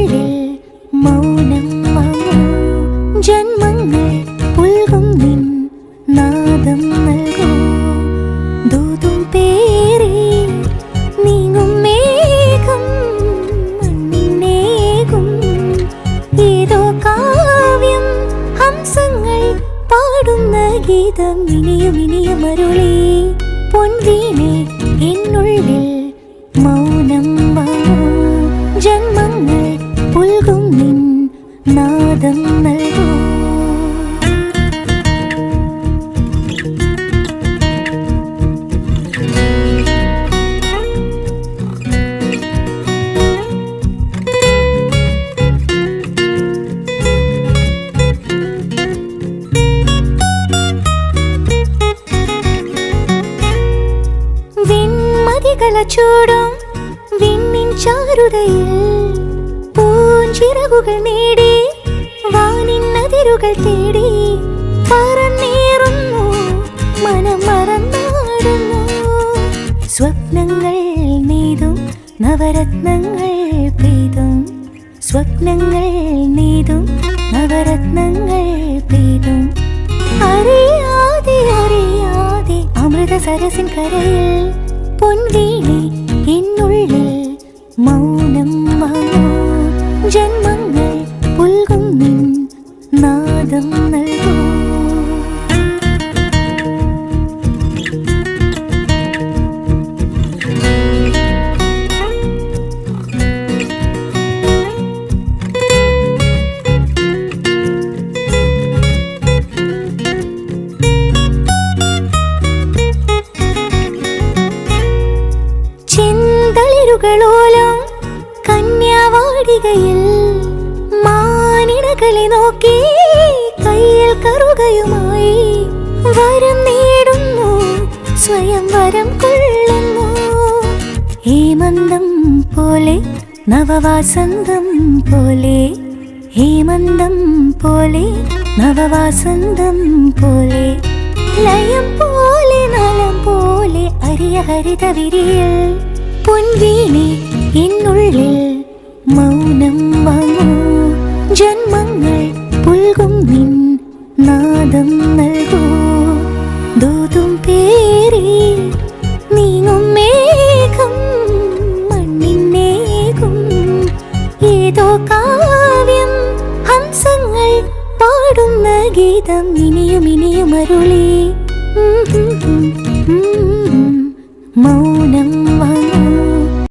എന്നുള്ളിൽ മൗനം വാങ്ങൂ ജന്മങ്ങൾ പുൽകും നിൻ നാദം നൽകൂ ദൂതും പേറി നീങ്ങും മേഘം മണ്ണിനേകും ഏതോ കാവ്യം ഹംസങ്ങൾ പാടുന്ന ഗീതം ഇനിയും ഇനിയും അരുളി പൊൻവീണേ എന്നുള്ളിൽ മൗനം വാങ്ങൂ ജന്മങ്ങൾ പുൽകും നിൻ നാദം നൽകൂ ചൂടും വിണ്ണിൻ ചാരുതയിൽ പൂഞ്ചിറകുകൾ നേടി വാനിൻ അതിരുകൾ തേടി പറന്നേറുന്നു മനം മറന്നാടുന്നു സ്വപ്നങ്ങൾ നെയ്തും നവരത്നങ്ങൾ പെയ്തും സ്വപ്നങ്ങൾ നെയ്തും നവരത്നങ്ങൾ പെയ്തും അറിയാതെ അറിയാതെ അമൃത സരസിൻ കരയിൽ പൊൻവീണേ എന്നുള്ളിൽ മൗനം വാങ്ങൂ ജന്മങ്ങൾ പുൽകും നിൻ നാദം നൽകൂ ോളം കന്യാവാടികയിൽ മാനിടകളെ നോക്കി കയ്യിൽ കറുകയുമായി വരം നേടുന്നു സ്വയം വരം കൊള്ളുന്നു ഹേമന്തം പോലെ നവവാസന്തം പോലെ ഹേമന്തം പോലെ നവവാസന്തം പോലെ ലയം പോലെ നലം പോലെ അരിയ ഹരിത വിരിയൽ പൊൻവീണേ എന്നുള്ളിൽ മൗനം വാങ്ങൂ ജന്മങ്ങൾ പുൽകും നിൻ നാദം നൽകൂ ദൂതും പേറി നീങ്ങും മേഘം മണ്ണിനേകും ഏതോ കാവ്യം ഹംസങ്ങൾ പാടുന്ന ഗീതം ഇനിയും ഇനിയും അരുളി